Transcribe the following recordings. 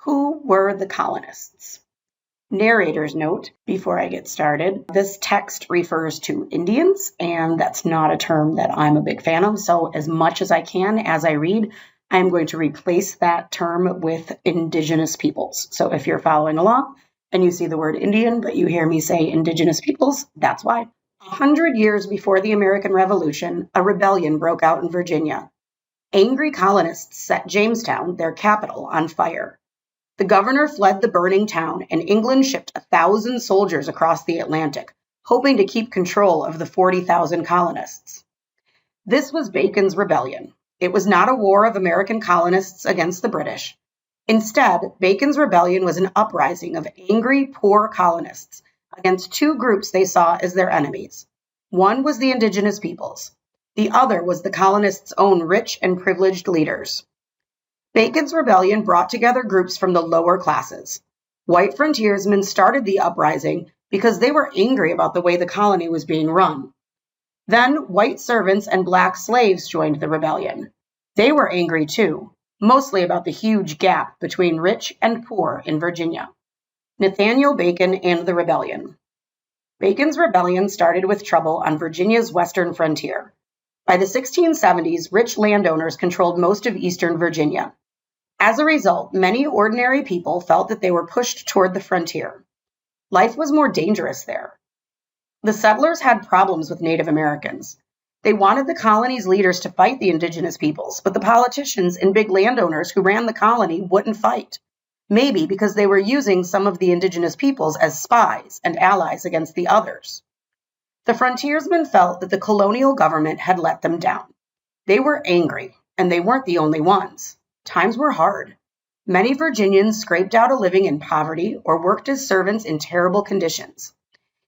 Who were the colonists? Narrator's note before I get started. This text refers to Indians, and that's not a term that I'm a big fan of. So as much as I can as I read, I'm going to replace that term with indigenous peoples. So if you're following along and you see the word Indian, but you hear me say indigenous peoples, that's why. 100 years before the American Revolution, a rebellion broke out in Virginia. Angry colonists set Jamestown, their capital, on fire. The governor fled the burning town, and England shipped 1,000 soldiers across the Atlantic, hoping to keep control of the 40,000 colonists. This was Bacon's rebellion. It was not a war of American colonists against the British. Instead, Bacon's rebellion was an uprising of angry, poor colonists against two groups they saw as their enemies. One was the indigenous peoples. The other was the colonists' own rich and privileged leaders. Bacon's rebellion brought together groups from the lower classes. White frontiersmen started the uprising because they were angry about the way the colony was being run. Then white servants and black slaves joined the rebellion. They were angry too, mostly about the huge gap between rich and poor in Virginia. Nathaniel Bacon and the rebellion. Bacon's rebellion started with trouble on Virginia's western frontier. By the 1670s, rich landowners controlled most of eastern Virginia. As a result, many ordinary people felt that they were pushed toward the frontier. Life was more dangerous there. The settlers had problems with Native Americans. They wanted the colony's leaders to fight the indigenous peoples, but the politicians and big landowners who ran the colony wouldn't fight. Maybe because they were using some of the indigenous peoples as spies and allies against the others. The frontiersmen felt that the colonial government had let them down. They were angry, and they weren't the only ones. Times were hard. Many Virginians scraped out a living in poverty or worked as servants in terrible conditions.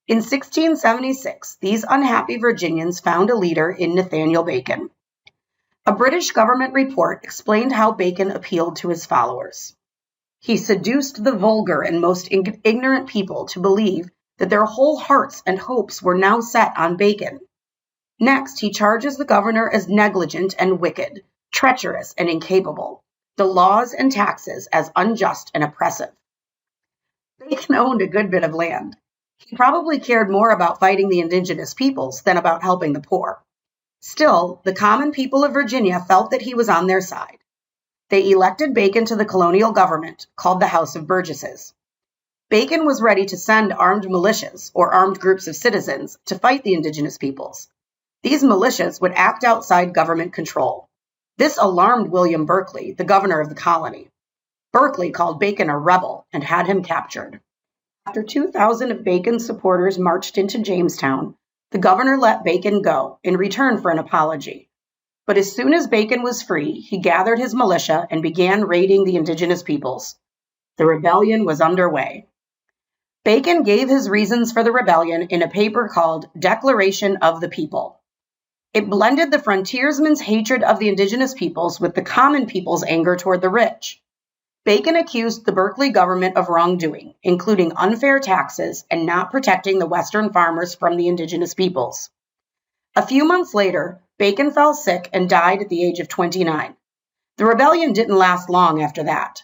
In 1676, these unhappy Virginians found a leader in Nathaniel Bacon. A British government report explained how Bacon appealed to his followers. He seduced the vulgar and most ignorant people to believe that their whole hearts and hopes were now set on Bacon. Next, he charges the governor as negligent and wicked, treacherous and incapable, the laws and taxes as unjust and oppressive. Bacon owned a good bit of land. He probably cared more about fighting the indigenous peoples than about helping the poor. Still, the common people of Virginia felt that he was on their side. They elected Bacon to the colonial government, called the House of Burgesses. Bacon was ready to send armed militias, or armed groups of citizens, to fight the indigenous peoples. These militias would act outside government control. This alarmed William Berkeley, the governor of the colony. Berkeley called Bacon a rebel and had him captured. After 2,000 of Bacon's supporters marched into Jamestown, the governor let Bacon go in return for an apology. But as soon as Bacon was free, he gathered his militia and began raiding the indigenous peoples. The rebellion was underway. Bacon gave his reasons for the rebellion in a paper called Declaration of the People. It blended the frontiersmen's hatred of the indigenous peoples with the common people's anger toward the rich. Bacon accused the Berkeley government of wrongdoing, including unfair taxes and not protecting the Western farmers from the indigenous peoples. A few months later, Bacon fell sick and died at the age of 29. The rebellion didn't last long after that.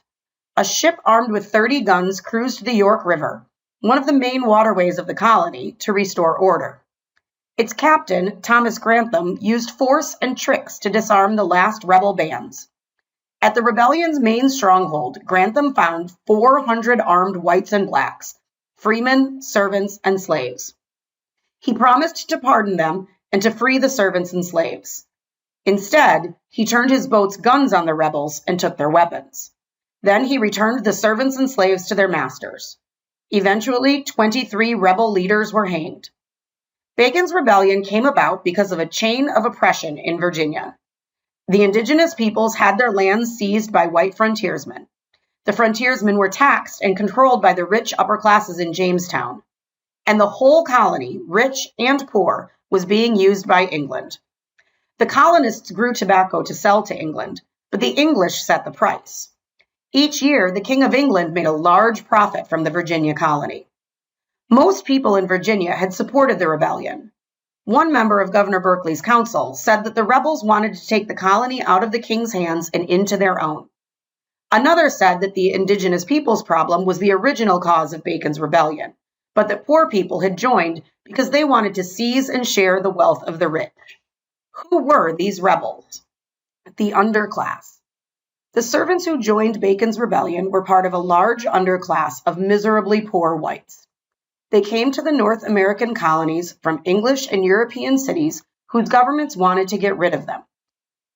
A ship armed with 30 guns cruised the York River, one of the main waterways of the colony, to restore order. Its captain, Thomas Grantham, used force and tricks to disarm the last rebel bands. At the rebellion's main stronghold, Grantham found 400 armed whites and blacks, freemen, servants, and slaves. He promised to pardon them and to free the servants and slaves. Instead, he turned his boat's guns on the rebels and took their weapons. Then he returned the servants and slaves to their masters. Eventually, 23 rebel leaders were hanged. Bacon's rebellion came about because of a chain of oppression in Virginia. The indigenous peoples had their lands seized by white frontiersmen. The frontiersmen were taxed and controlled by the rich upper classes in Jamestown. And the whole colony, rich and poor, was being used by England. The colonists grew tobacco to sell to England, but the English set the price. Each year, the King of England made a large profit from the Virginia colony. Most people in Virginia had supported the rebellion. One member of Governor Berkeley's council said that the rebels wanted to take the colony out of the king's hands and into their own. Another said that the indigenous peoples problem was the original cause of Bacon's rebellion, but that poor people had joined because they wanted to seize and share the wealth of the rich. Who were these rebels? The underclass. The servants who joined Bacon's rebellion were part of a large underclass of miserably poor whites. They came to the North American colonies from English and European cities whose governments wanted to get rid of them.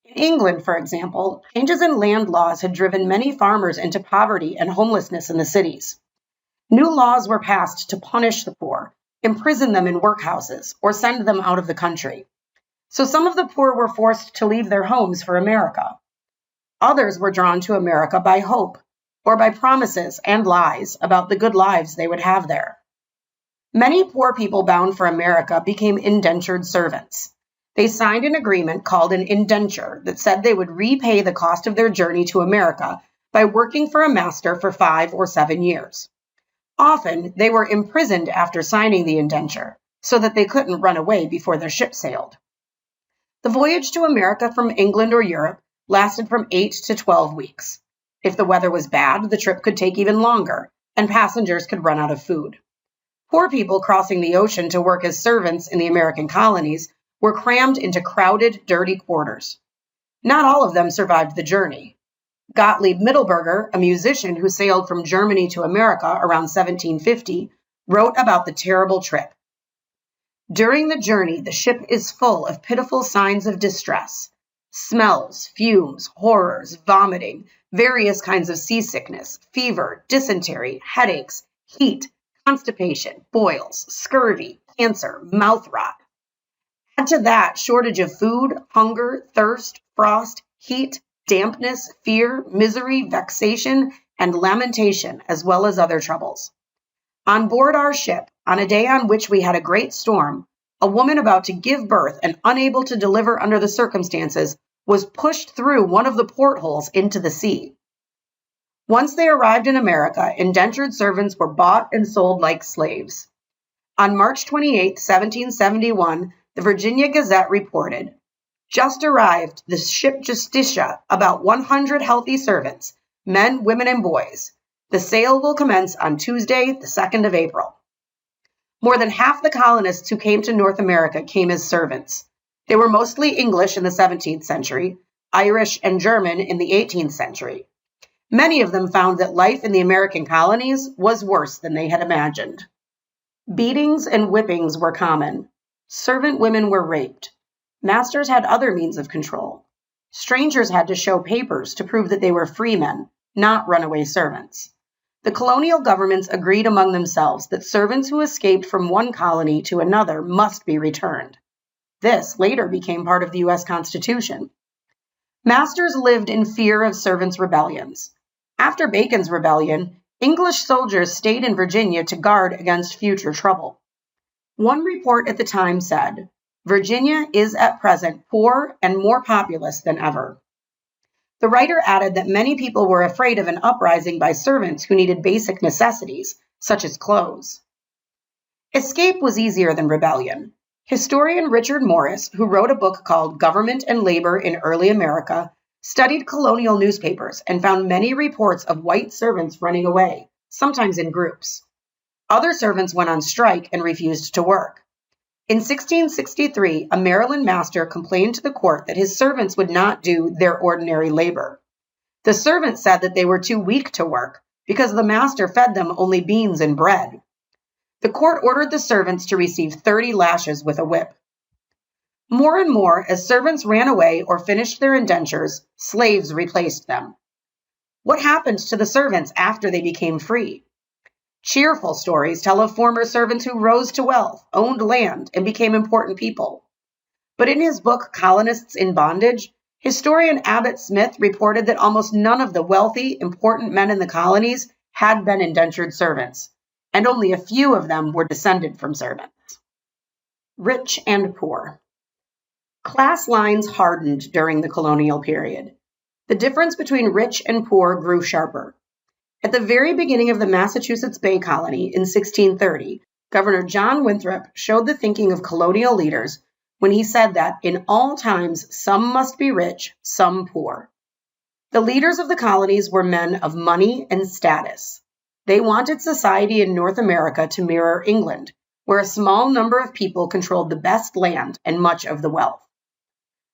In England, for example, changes in land laws had driven many farmers into poverty and homelessness in the cities. New laws were passed to punish the poor, imprison them in workhouses, or send them out of the country. So some of the poor were forced to leave their homes for America. Others were drawn to America by hope, or by promises and lies about the good lives they would have there. Many poor people bound for America became indentured servants. They signed an agreement called an indenture that said they would repay the cost of their journey to America by working for a master for 5 or 7 years. Often, they were imprisoned after signing the indenture, so that they couldn't run away before their ship sailed. The voyage to America from England or Europe lasted from 8 to 12 weeks. If the weather was bad, the trip could take even longer, and passengers could run out of food. Poor people crossing the ocean to work as servants in the American colonies were crammed into crowded, dirty quarters. Not all of them survived the journey. Gottlieb Mittelberger, a musician who sailed from Germany to America around 1750, wrote about the terrible trip. During the journey, the ship is full of pitiful signs of distress. Smells, fumes, horrors, vomiting, various kinds of seasickness, fever, dysentery, headaches, heat, constipation, boils, scurvy, cancer, mouth rot. Add to that shortage of food, hunger, thirst, frost, heat, dampness, fear, misery, vexation, and lamentation, as well as other troubles. On board our ship, on a day on which we had a great storm, a woman about to give birth and unable to deliver under the circumstances was pushed through one of the portholes into the sea. Once they arrived in America, indentured servants were bought and sold like slaves. On March 28, 1771, the Virginia Gazette reported, "Just arrived the ship Justitia, about 100 healthy servants, men, women, and boys. The sale will commence on Tuesday, the 2nd of April." More than half the colonists who came to North America came as servants. They were mostly English in the 17th century, Irish and German in the 18th century. Many of them found that life in the American colonies was worse than they had imagined. Beatings and whippings were common. Servant women were raped. Masters had other means of control. Strangers had to show papers to prove that they were free men, not runaway servants. The colonial governments agreed among themselves that servants who escaped from one colony to another must be returned. This later became part of the U.S. Constitution. Masters lived in fear of servants' rebellions. After Bacon's rebellion, English soldiers stayed in Virginia to guard against future trouble. One report at the time said, "Virginia is at present poor and more populous than ever." The writer added that many people were afraid of an uprising by servants who needed basic necessities, such as clothes. Escape was easier than rebellion. Historian Richard Morris, who wrote a book called Government and Labor in Early America, studied colonial newspapers and found many reports of white servants running away, sometimes in groups. Other servants went on strike and refused to work. In 1663, a Maryland master complained to the court that his servants would not do their ordinary labor. The servants said that they were too weak to work because the master fed them only beans and bread. The court ordered the servants to receive 30 lashes with a whip. More and more, as servants ran away or finished their indentures, slaves replaced them. What happened to the servants after they became free? Cheerful stories tell of former servants who rose to wealth, owned land, and became important people. But in his book, Colonists in Bondage, historian Abbott Smith reported that almost none of the wealthy, important men in the colonies had been indentured servants, and only a few of them were descended from servants. Rich and poor. Class lines hardened during the colonial period. The difference between rich and poor grew sharper. At the very beginning of the Massachusetts Bay Colony in 1630, Governor John Winthrop showed the thinking of colonial leaders when he said that in all times some must be rich, some poor. The leaders of the colonies were men of money and status. They wanted society in North America to mirror England, where a small number of people controlled the best land and much of the wealth.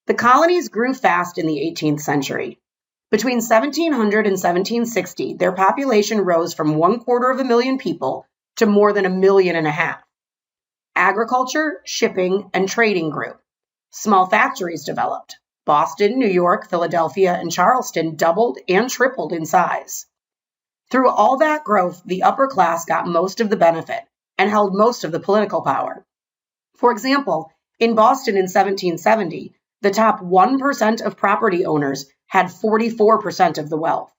The colonies grew fast in the 18th century. Between 1700 and 1760, their population rose from 250,000 people to more than 1.5 million. Agriculture, shipping, and trading grew. Small factories developed. Boston, New York, Philadelphia, and Charleston doubled and tripled in size. Through all that growth, the upper class got most of the benefit and held most of the political power. For example, in Boston in 1770, the top 1% of property owners had 44% of the wealth.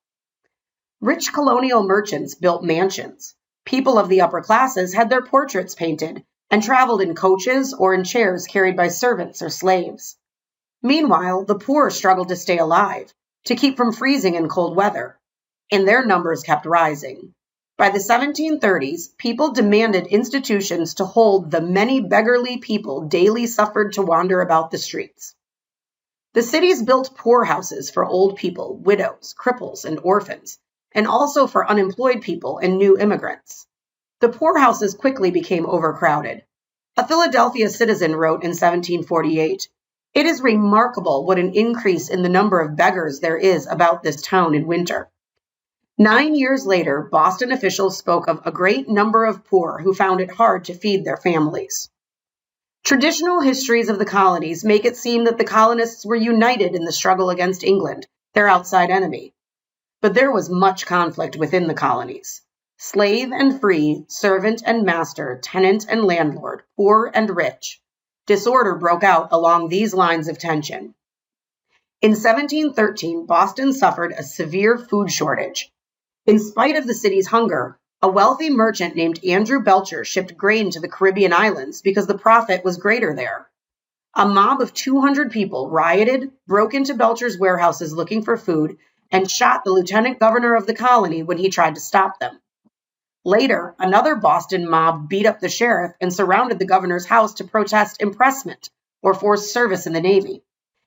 Rich colonial merchants built mansions. People of the upper classes had their portraits painted and traveled in coaches or in chairs carried by servants or slaves. Meanwhile, the poor struggled to stay alive, to keep from freezing in cold weather, and their numbers kept rising. By the 1730s, people demanded institutions to hold the many beggarly people daily suffered to wander about the streets. The cities built poorhouses for old people, widows, cripples, and orphans, and also for unemployed people and new immigrants. The poorhouses quickly became overcrowded. A Philadelphia citizen wrote in 1748, "It is remarkable what an increase in the number of beggars there is about this town in winter." 9 years later, Boston officials spoke of a great number of poor who found it hard to feed their families. Traditional histories of the colonies make it seem that the colonists were united in the struggle against England, their outside enemy. But there was much conflict within the colonies. Slave and free, servant and master, tenant and landlord, poor and rich. Disorder broke out along these lines of tension. In 1713, Boston suffered a severe food shortage. In spite of the city's hunger, a wealthy merchant named Andrew Belcher shipped grain to the Caribbean islands because the profit was greater there. A mob of 200 people rioted, broke into Belcher's warehouses looking for food, and shot the lieutenant governor of the colony when he tried to stop them. Later, another Boston mob beat up the sheriff and surrounded the governor's house to protest impressment or forced service in the Navy.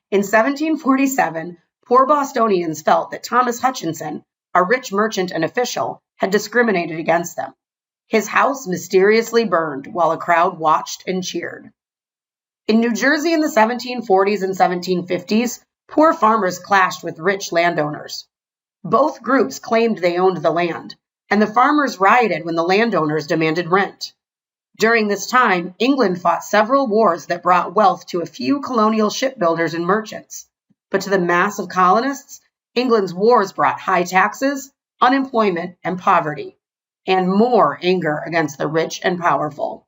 In 1747, poor Bostonians felt that Thomas Hutchinson, a rich merchant and official, had discriminated against them. His house mysteriously burned while a crowd watched and cheered. In New Jersey in the 1740s and 1750s, poor farmers clashed with rich landowners. Both groups claimed they owned the land, and the farmers rioted when the landowners demanded rent. During this time, England fought several wars that brought wealth to a few colonial shipbuilders and merchants. But to the mass of colonists, England's wars brought high taxes, unemployment, and poverty, and more anger against the rich and powerful.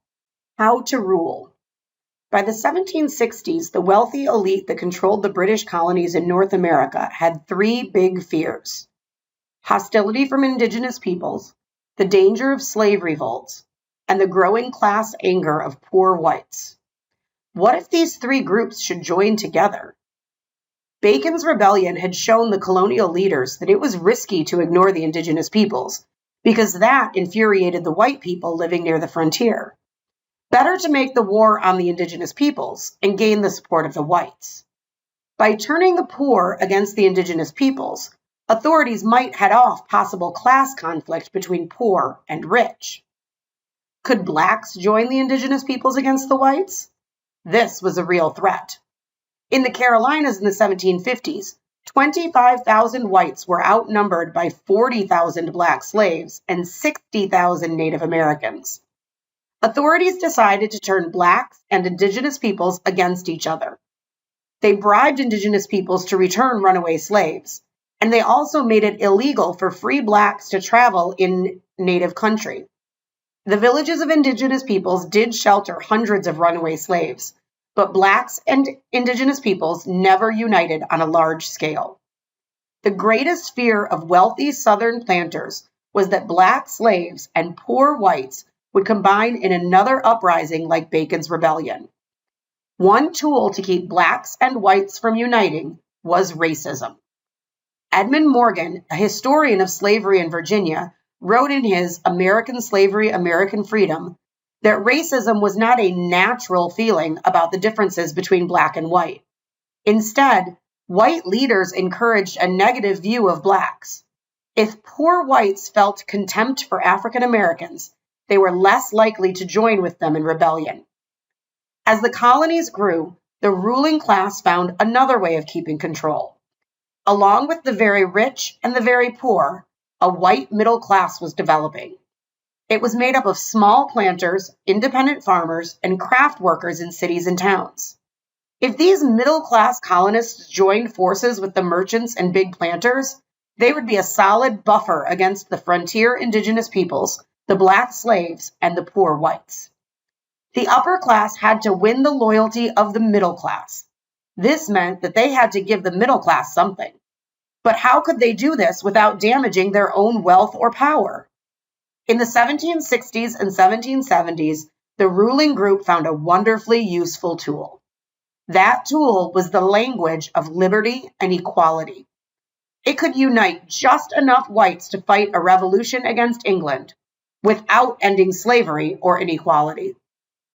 How to rule. By the 1760s, the wealthy elite that controlled the British colonies in North America had 3 big fears: hostility from indigenous peoples, the danger of slave revolts, and the growing class anger of poor whites. What if these 3 groups should join together? Bacon's rebellion had shown the colonial leaders that it was risky to ignore the indigenous peoples, because that infuriated the white people living near the frontier. Better to make the war on the indigenous peoples and gain the support of the whites. By turning the poor against the indigenous peoples, authorities might head off possible class conflict between poor and rich. Could blacks join the indigenous peoples against the whites? This was a real threat. In the Carolinas in the 1750s, 25,000 whites were outnumbered by 40,000 black slaves and 60,000 Native Americans. Authorities decided to turn blacks and indigenous peoples against each other. They bribed indigenous peoples to return runaway slaves, and they also made it illegal for free blacks to travel in native country. The villages of indigenous peoples did shelter hundreds of runaway slaves, but blacks and indigenous peoples never united on a large scale. The greatest fear of wealthy Southern planters was that black slaves and poor whites would combine in another uprising like Bacon's Rebellion. One tool to keep blacks and whites from uniting was racism. Edmund Morgan, a historian of slavery in Virginia, wrote in his American Slavery, American Freedom that racism was not a natural feeling about the differences between black and white. Instead, White leaders encouraged a negative view of blacks. If poor whites felt contempt for African Americans, they were less likely to join with them in rebellion. As the colonies grew, the ruling class found another way of keeping control. Along with the very rich and the very poor, a white middle class was developing. It was made up of small planters, independent farmers, and craft workers in cities and towns. If these middle-class colonists joined forces with the merchants and big planters, they would be a solid buffer against the frontier indigenous peoples, the black slaves, and the poor whites. The upper class had to win the loyalty of the middle class. This meant that they had to give the middle class something. But how could they do this without damaging their own wealth or power? In the 1760s and 1770s, the ruling group found a wonderfully useful tool. That tool was the language of liberty and equality. It could unite just enough whites to fight a revolution against England without ending slavery or inequality.